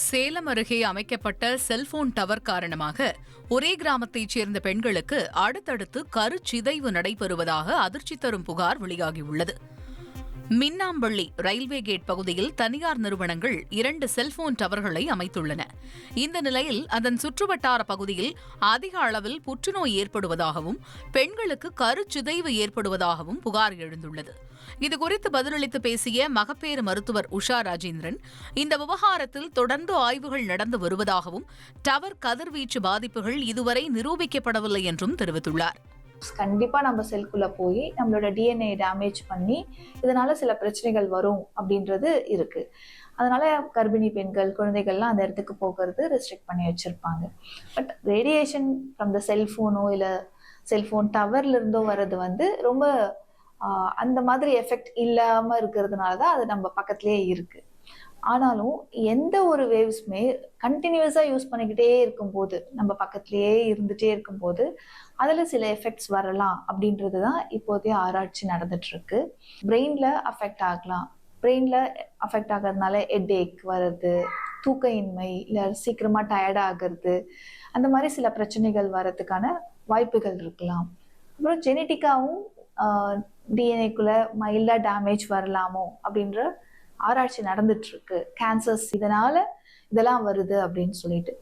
சேலம் அருகே அமைக்கப்பட்ட cellphone tower காரணமாக ஒரே கிராமத்தைச் சேர்ந்த பெண்களுக்கு அடுத்தடுத்து கருச்சிதைவு நடைபெறுவதாக அதிர்ச்சி தரும் புகார் வெளியாகியுள்ளது. மின்னாம்பள்ளி ரயில்வே கேட் பகுதியில் தனியார் நிறுவனங்கள் 2 செல்போன் டவர்களை அமைத்துள்ளன. இந்த நிலையில் அதன் சுற்றுவட்டார பகுதியில் அதிக அளவில் புற்றுநோய் ஏற்படுவதாகவும் பெண்களுக்கு கருச்சிதைவு ஏற்படுவதாகவும் புகார் எழுந்துள்ளது. இதுகுறித்து பதிலளித்து பேசிய மகப்பேறு மருத்துவர் உஷா ராஜேந்திரன், இந்த விவகாரத்தில் தொடர்ந்து ஆய்வுகள் நடந்து வருவதாகவும் டவர் கதிர்வீச்சு பாதிப்புகள் இதுவரை நிரூபிக்கப்படவில்லை என்றும் தெரிவித்துள்ளார். கண்டிப்பா நம்ம செல்குள்ள போய் நம்மளோட டிஎன்ஏ டேமேஜ் பண்ணி இதனால சில பிரச்சனைகள் வரும் அப்படின்றது இருக்கு. அதனால கர்ப்பிணி பெண்கள், குழந்தைகள்லாம் அந்த இடத்துக்கு போகிறது ரெஸ்ட்ரிக்ட் பண்ணி வச்சிருப்பாங்க. பட் ரேடியேஷன் ஃப்ரம் த செல்போனோ இல்லை செல்போன் டவர்ல இருந்தோ வர்றது ரொம்ப அந்த மாதிரி எஃபெக்ட் இல்லாம இருக்கிறதுனால தான் அது நம்ம பக்கத்திலேயே இருக்கு. ஆனாலும் எந்த ஒரு வேவ்ஸுமே கண்டினியூஸா யூஸ் பண்ணிக்கிட்டே இருக்கும்போது, நம்ம பக்கத்திலேயே இருந்துட்டே இருக்கும்போது அதுல சில எஃபெக்ட்ஸ் வரலாம் அப்படின்றது தான் இப்போதைய ஆராய்ச்சி நடந்துட்டு இருக்கு. பிரெயின்ல அஃபெக்ட் ஆகலாம். பிரெயின்ல அஃபெக்ட் ஆகிறதுனால ஹெட்ஏக் வருது, தூக்க இன்மை, இல்லை சீக்கிரமா டயர்ட் ஆகிறது, அந்த மாதிரி சில பிரச்சனைகள் வர்றதுக்கான வாய்ப்புகள் இருக்கலாம். அப்புறம் ஜெனட்டிக்காவும் டிஎன்ஏக்குள்ள மைல்டா டேமேஜ் வரலாமோ அப்படின்ற ஆராய்ச்சி நடந்துட்டு இருக்கு. கேன்சர்ஸ் இதெல்லாம் வருது அப்படின்னு சொல்லிட்டு.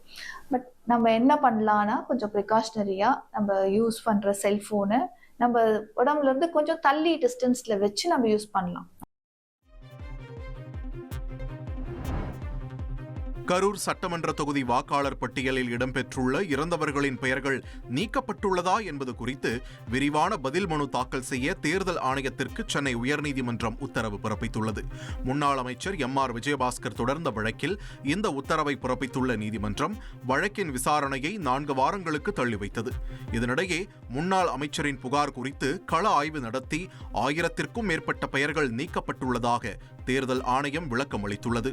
பட் நம்ம என்ன பண்ணலாம்னா, கொஞ்சம் ப்ரிகாஷனரியா நம்ம யூஸ் பண்ற செல்போனை நம்ம உடம்புல இருந்து கொஞ்சம் தள்ளி டிஸ்டன்ஸ்ல வச்சு நம்ம யூஸ் பண்ணலாம். கரூர் சட்டமன்ற தொகுதி வாக்காளர் பட்டியலில் இடம்பெற்றுள்ள இறந்தவர்களின் பெயர்கள் நீக்கப்பட்டுள்ளதா என்பது குறித்து விரிவான பதில் மனு தாக்கல் செய்ய தேர்தல் ஆணையத்திற்கு சென்னை உயர்நீதிமன்றம் உத்தரவு பிறப்பித்துள்ளது. முன்னாள் அமைச்சர் எம்.ஆர். விஜயபாஸ்கர் தொடர்ந்த வழக்கில் இந்த உத்தரவை பிறப்பித்துள்ள நீதிமன்றம் வழக்கின் விசாரணையை 4 வாரங்களுக்கு தள்ளி வைத்தது. இதனிடையே முன்னாள் அமைச்சரின் புகார் குறித்து கள ஆய்வு நடத்தி 1000க்கும் மேற்பட்ட பெயர்கள் நீக்கப்பட்டுள்ளதாக தேர்தல் ஆணையம் விளக்கம் அளித்துள்ளது.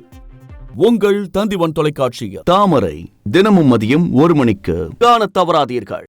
உங்கள் தந்திவன் தொலைக்காட்சியில் தாமரை தினமும் மதியம் 1 மணிக்கு காணத் தவறாதீர்கள்.